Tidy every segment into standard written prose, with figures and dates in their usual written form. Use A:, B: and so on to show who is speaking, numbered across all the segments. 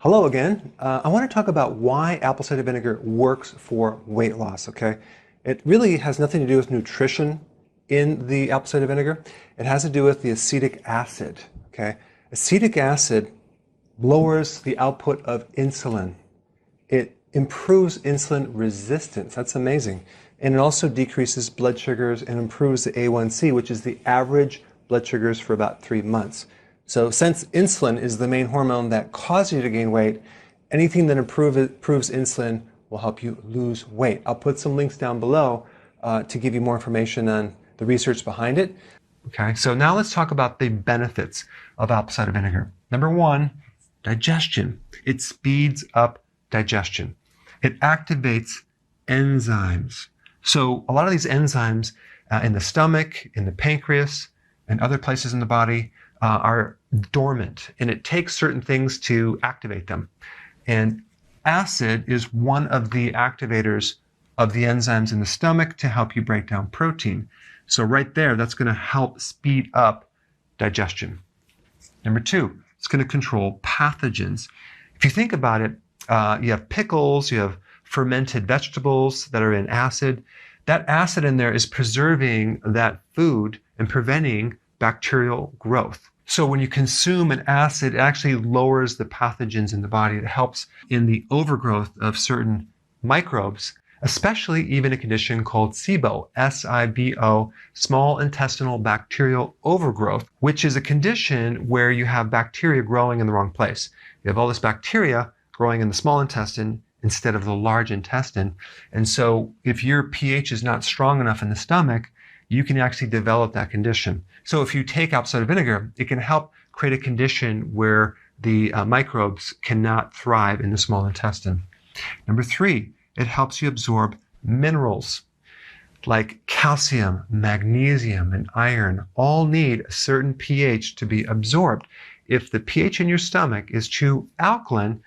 A: Hello again. I want to talk about why apple cider vinegar works for weight loss, okay? It really has nothing to do with nutrition in the apple cider vinegar. It has to do with the acetic acid, okay? Acetic acid lowers the output of insulin. It improves insulin resistance. That's amazing. And it also decreases blood sugars and improves the A1C, which is the average blood sugars for about 3 months. So since insulin is the main hormone that causes you to gain weight, anything that improves insulin will help you lose weight. I'll put some links down below to give you more information on the research behind it. Okay, so now let's talk about the benefits of apple cider vinegar. Number one, digestion. It speeds up digestion. It activates enzymes. So a lot of these enzymes in the stomach, in the pancreas, and other places in the body are dormant, and it takes certain things to activate them. And acid is one of the activators of the enzymes in the stomach to help you break down protein. So right there, that's going to help speed up digestion. Number two, it's going to control pathogens. If you think about it, you have pickles, you have fermented vegetables that are in acid. That acid in there is preserving that food and preventing bacterial growth. So when you consume an acid, it actually lowers the pathogens in the body. It helps in the overgrowth of certain microbes, especially even a condition called SIBO, S-I-B-O, small intestinal bacterial overgrowth, which is a condition where you have bacteria growing in the wrong place. You have all this bacteria growing in the small intestine instead of the large intestine. And so if your pH is not strong enough in the stomach, you can actually develop that condition. So if you take apple cider vinegar, it can help create a condition where the microbes cannot thrive in the small intestine. Number three, it helps you absorb minerals like calcium, magnesium, and iron. All need a certain pH to be absorbed. If the pH in your stomach is too alkaline,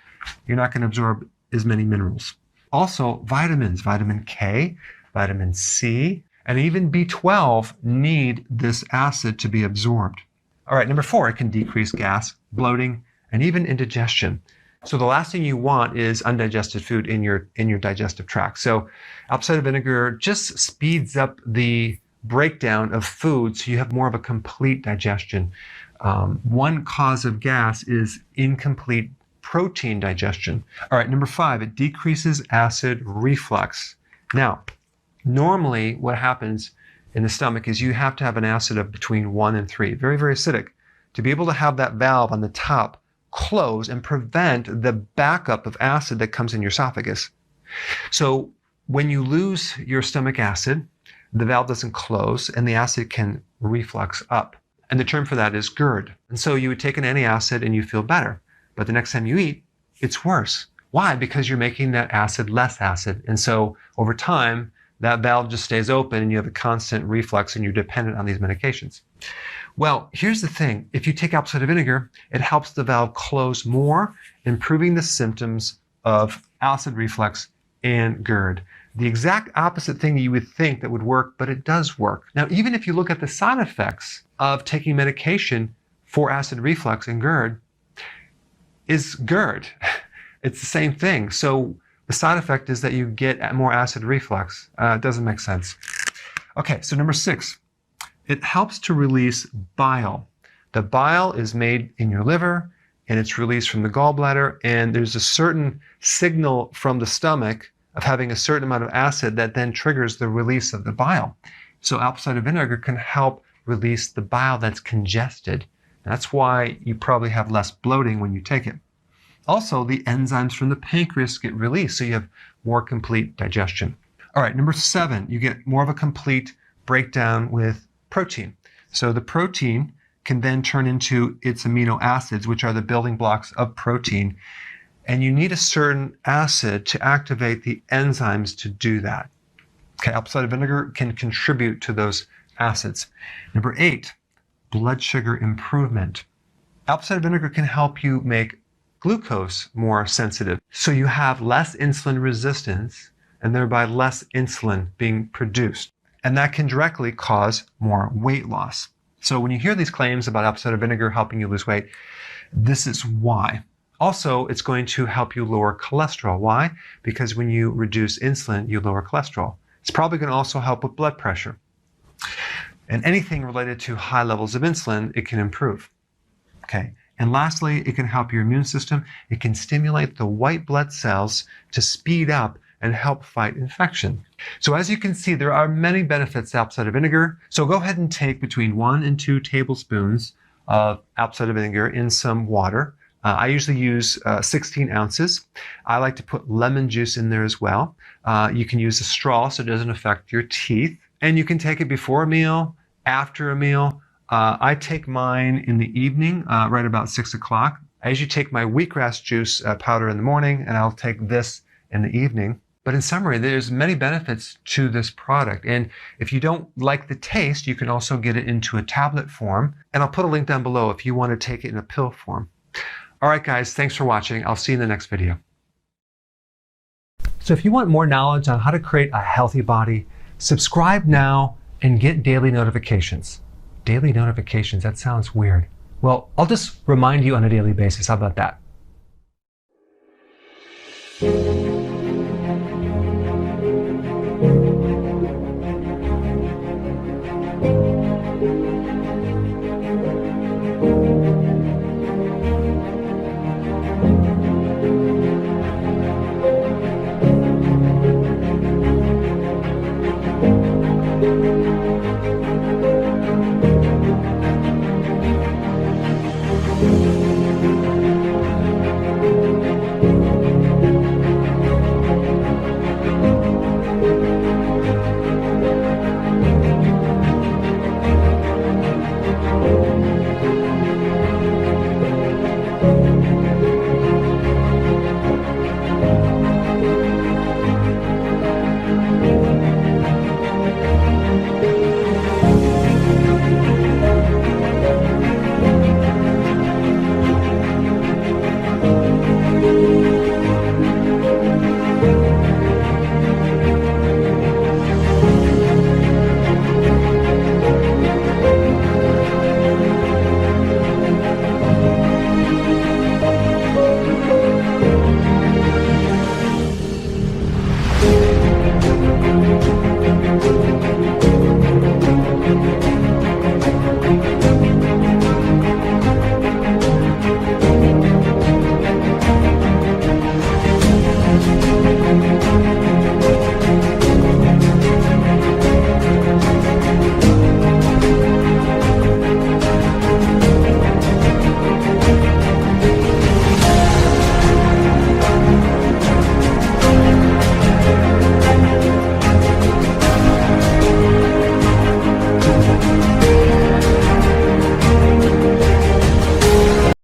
A: you're not going to absorb as many minerals. Also, vitamins, vitamin K, vitamin C, and even B12 need this acid to be absorbed. All right, number four, it can decrease gas, bloating, and even indigestion. So the last thing you want is undigested food in your digestive tract. So apple cider vinegar just speeds up the breakdown of food so you have more of a complete digestion. One cause of gas is incomplete protein digestion. All right, number five, it decreases acid reflux. Now, normally what happens in the stomach is you have to have an acid of between 1 and 3, very, very acidic, to be able to have that valve on the top close and prevent the backup of acid that comes in your esophagus. So when you lose your stomach acid, the valve doesn't close and the acid can reflux up. And the term for that is GERD. And so you would take an antacid and you feel better. But the next time you eat, it's worse. Why? Because you're making that acid less acid. And so over time, that valve just stays open and you have a constant reflux and you're dependent on these medications. Well, here's the thing. If you take apple cider vinegar, it helps the valve close more, improving the symptoms of acid reflux and GERD. The exact opposite thing that you would think that would work, but it does work. Now, even if you look at the side effects of taking medication for acid reflux and GERD, is GERD. It's the same thing. So the side effect is that you get more acid reflux. It doesn't make sense. Okay, so number six, it helps to release bile. The bile is made in your liver and it's released from the gallbladder, and there's a certain signal from the stomach of having a certain amount of acid that then triggers the release of the bile. So apple cider vinegar can help release the bile that's congested. That's why you probably have less bloating when you take it. Also, the enzymes from the pancreas get released, so you have more complete digestion. All right, number seven, you get more of a complete breakdown with protein. So the protein can then turn into its amino acids, which are the building blocks of protein. And you need a certain acid to activate the enzymes to do that. Okay, apple cider vinegar can contribute to those acids. Number eight, blood sugar improvement. Apple cider vinegar can help you make glucose more sensitive. So you have less insulin resistance and thereby less insulin being produced. And that can directly cause more weight loss. So when you hear these claims about apple cider vinegar helping you lose weight, this is why. Also, it's going to help you lower cholesterol. Why? Because when you reduce insulin, you lower cholesterol. It's probably going to also help with blood pressure. And anything related to high levels of insulin, it can improve. Okay. And lastly, it can help your immune system. It can stimulate the white blood cells to speed up and help fight infection. So as you can see, there are many benefits to apple cider vinegar. So go ahead and take between 1 and 2 tablespoons of apple cider vinegar in some water. I usually use 16 ounces. I like to put lemon juice in there as well. You can use a straw so it doesn't affect your teeth. And you can take it before a meal, after a meal. I take mine in the evening, right about 6 o'clock. I usually take my wheatgrass juice powder in the morning, and I'll take this in the evening. But in summary, there's many benefits to this product. And if you don't like the taste, you can also get it into a tablet form. And I'll put a link down below if you want to take it in a pill form. All right, guys, thanks for watching. I'll see you in the next video. So if you want more knowledge on how to create a healthy body, subscribe now and get daily notifications. Daily notifications, that sounds weird. Well, I'll just remind you on a daily basis. How about that?